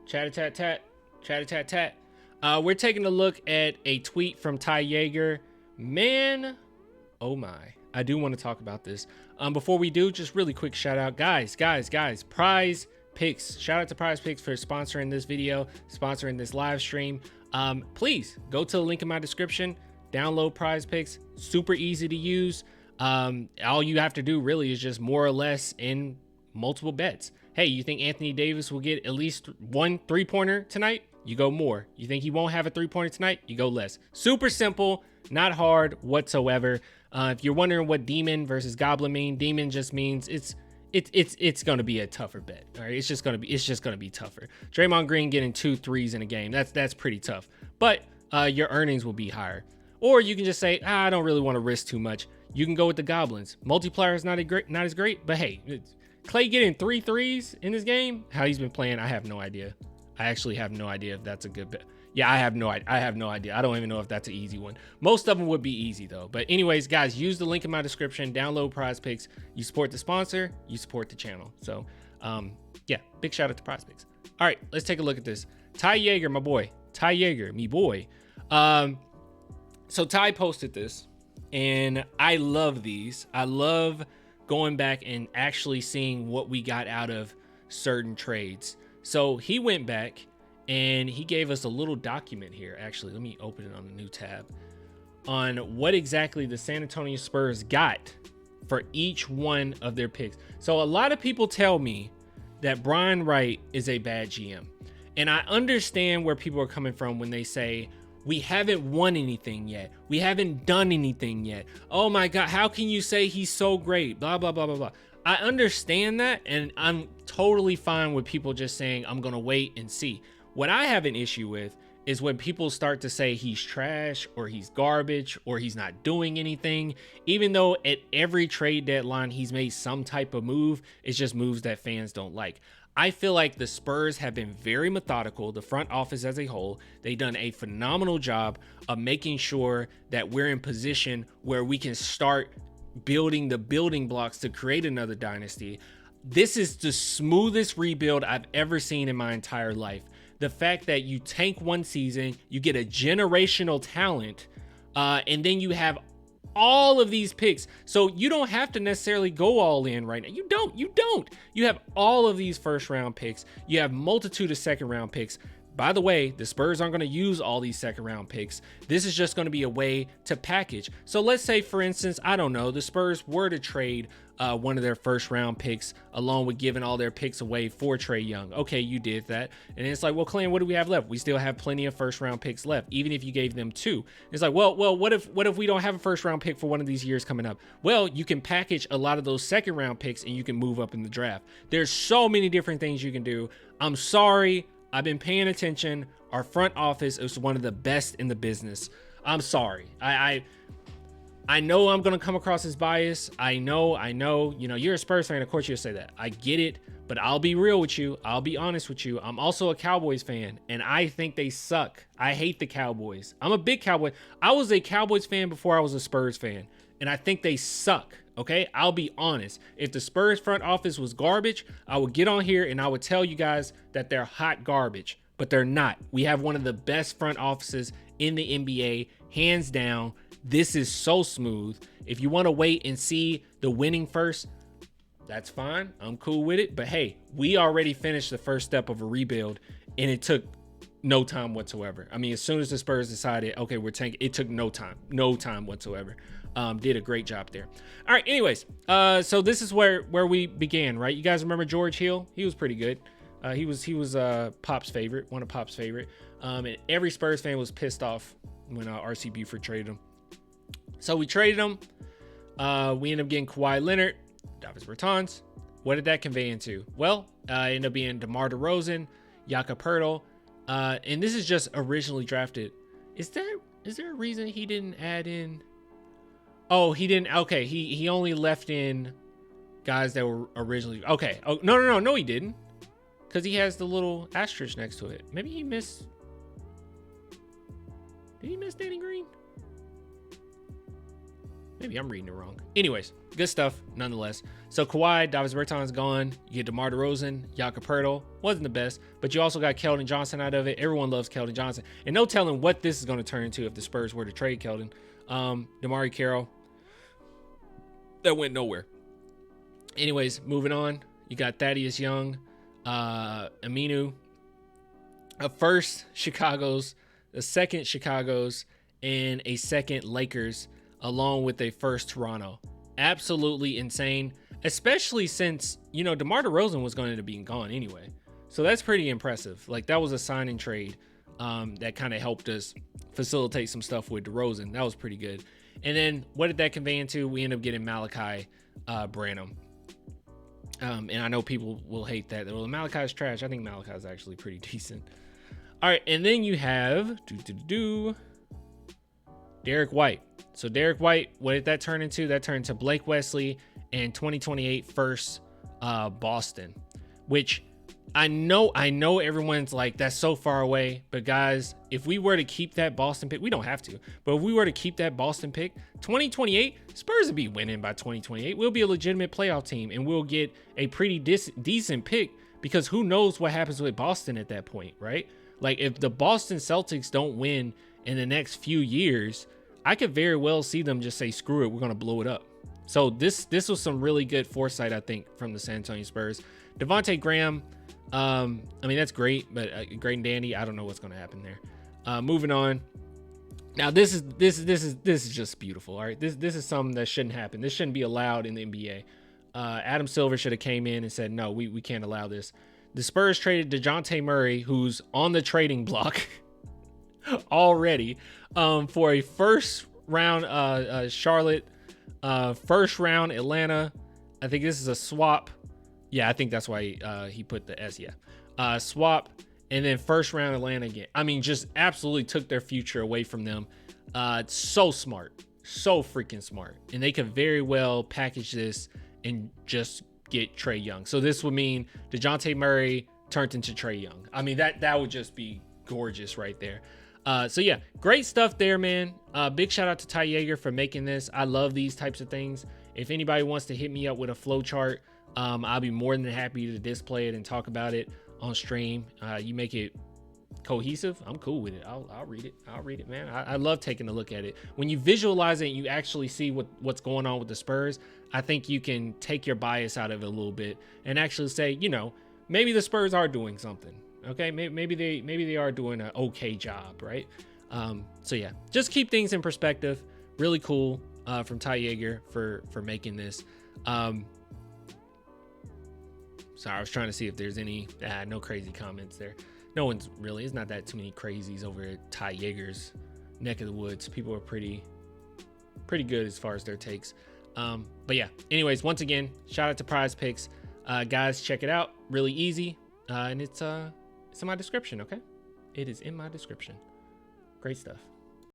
Chat-a-tat-tat. Chat-a-tat-tat. We're taking a look at a tweet from Ty Yeager. Man, oh my. I do want to talk about this. Before we do, just really quick shout out. Guys. Prize Picks. Shout out to Prize Picks for sponsoring this video, sponsoring this live stream. Please go to the link in my description. Download Prize Picks. Super easy to use. All you have to do really is just more or less in multiple bets. Hey, you think Anthony Davis will get at least one 3-pointer tonight? You go more. You think he won't have a 3-pointer tonight? You go less. Super simple, not hard whatsoever. If you're wondering what demon versus goblin mean, demon just means it's going to be a tougher bet. All right, it's just going to be tougher. Draymond Green getting 2 threes in a game, that's pretty tough. But your earnings will be higher. Or you can just say, I don't really want to risk too much. You can go with the goblins. Multiplier is not as great, but hey, Clay getting 3 threes in this game, how he's been playing, I have no idea. I actually have no idea if that's a good bet. Yeah, I have no idea. I don't even know if that's an easy one. Most of them would be easy though. But anyways, guys, use the link in my description. Download Prize Picks. You support the sponsor, you support the channel. So, yeah, big shout out to Prize Picks. All right, let's take a look at this. Ty Yeager, my boy. Ty Yeager, me boy. So Ty posted this, and I love these. I love going back and actually seeing what we got out of certain trades. So he went back and he gave us a little document here. Actually, let me open it on a new tab on what exactly the San Antonio Spurs got for each one of their picks. So a lot of people tell me that Brian Wright is a bad GM. And I understand where people are coming from when they say, we haven't won anything yet. We haven't done anything yet. Oh my God, how can you say he's so great? Blah, blah, blah, blah, blah. I understand that, and I'm totally fine with people just saying, I'm going to wait and see. What I have an issue with is when people start to say he's trash or he's garbage or he's not doing anything, even though at every trade deadline he's made some type of move. It's just moves that fans don't like. I feel like the Spurs have been very methodical, the front office as a whole. They've done a phenomenal job of making sure that we're in position where we can start building the building blocks to create another dynasty. This is the smoothest rebuild I've ever seen in my entire life. The fact that you tank one season, you get a generational talent, and then you have all of these picks. So you don't have to necessarily go all in right now. You don't. You have all of these first round picks. You have multitude of second round picks. By the way, the Spurs aren't going to use all these second round picks. This is just going to be a way to package. So let's say, for instance, I don't know, the Spurs were to trade one of their first round picks along with giving all their picks away for Trae Young. Okay, you did that. And it's like, well, Clan, what do we have left? We still have plenty of first round picks left, even if you gave them 2. It's like, well, what if we don't have a first round pick for one of these years coming up? Well, you can package a lot of those second round picks and you can move up in the draft. There's so many different things you can do. I'm sorry. I've been paying attention. Our front office is one of the best in the business. I'm sorry. I know I'm going to come across as biased. I know, you know, you're a Spurs fan. Of course you'll say that. I get it, but I'll be real with you. I'll be honest with you. I'm also a Cowboys fan, and I think they suck. I hate the Cowboys. I'm a big Cowboy. I was a Cowboys fan before I was a Spurs fan, and I think they suck. Okay, I'll be honest. If the Spurs front office was garbage, I would get on here and I would tell you guys that they're hot garbage, but they're not. We have one of the best front offices in the NBA, hands down. This is so smooth. If you want to wait and see the winning first, that's fine. I'm cool with it. But hey, we already finished the first step of a rebuild, and it took no time whatsoever. I mean, as soon as the Spurs decided, okay, we're tanking, it took no time whatsoever. Did a great job there. All right, anyways, so this is where we began, right? You guys remember George Hill? He was pretty good. He was Pop's favorite, one of Pop's favorite. And every Spurs fan was pissed off when RC Buford traded him. So we traded him. We ended up getting Kawhi Leonard, Davis Bertans. What did that convey into? Well, it ended up being DeMar DeRozan, Jakob Poeltl, and this is just originally drafted. Is there a reason he didn't add in? Oh, he didn't. Okay, he only left in guys that were originally. Okay. Oh, no, he didn't. Because he has the little asterisk next to it. Maybe he missed. Did he miss Danny Green? Maybe I'm reading it wrong. Anyways, good stuff nonetheless. So Kawhi, Davis Bertans gone. You get DeMar DeRozan, Jakob Poeltl. Wasn't the best, but you also got Keldon Johnson out of it. Everyone loves Keldon Johnson. And no telling what this is going to turn into if the Spurs were to trade Keldon. DeMarre Carroll. That went nowhere. Anyways, moving on. You got Thaddeus Young, Aminu. A first Chicago's, a second Chicago's, and a second Lakers, along with a first Toronto. Absolutely insane, especially since, you know, DeMar DeRozan was going to be gone anyway. So that's pretty impressive. Like, that was a sign and trade that kind of helped us facilitate some stuff with DeRozan. That was pretty good. And then what did that convey into? We end up getting Malachi Branham. And I know people will hate that. Well, Malachi's trash. I think Malachi's actually pretty decent. All right, and then you have Derek White. So Derek White, what did that turn into? That turned into Blake Wesley and 2028 first Boston, which I know everyone's like, that's so far away. But guys, if we were to keep that Boston pick, we don't have to, but if we were to keep that Boston pick, 2028, Spurs would be winning by 2028. We'll be a legitimate playoff team, and we'll get a pretty decent pick, because who knows what happens with Boston at that point, right? Like, if the Boston Celtics don't win in the next few years, I could very well see them just say, screw it, we're going to blow it up. So this was some really good foresight, I think, from the San Antonio Spurs. Devontae Graham, I mean, that's great, but great and dandy. I don't know what's going to happen there. Moving on. Now, this is just beautiful. All right, this is something that shouldn't happen. This shouldn't be allowed in the NBA. Adam Silver should have came in and said, no, we can't allow this. The Spurs traded Dejounte Murray, who's on the trading block already, for a first round Charlotte, first round Atlanta. I think this is a swap. Yeah, I think that's why he put the S. Yeah, swap, and then first round Atlanta again. I mean, just absolutely took their future away from them. So smart, so freaking smart, and they could very well package this and just get Trae Young. So this would mean DeJounte Murray turned into Trae Young. I mean, that would just be gorgeous right there. So yeah, great stuff there, man. Big shout out to Ty Yeager for making this. I love these types of things. If anybody wants to hit me up with a flow chart, I'll be more than happy to display it and talk about it on stream. You make it cohesive, I'm cool with it. I'll read it, man. I love taking a look at it. When you visualize it and you actually see what's going on with the Spurs, I think you can take your bias out of it a little bit and actually say, you know, maybe the Spurs are doing something. Okay, maybe they are doing an okay job, right? So yeah, just keep things in perspective. Really cool from Ty Yeager for making this. Sorry, I was trying to see if there's any no crazy comments there. No one's really. It's not that too many crazies over at Ty Yeager's neck of the woods. People are pretty good as far as their takes. But yeah, anyways, once again, shout out to Prize Picks. Guys, check it out. Really easy. And it's in my description, okay? It is in my description. Great stuff.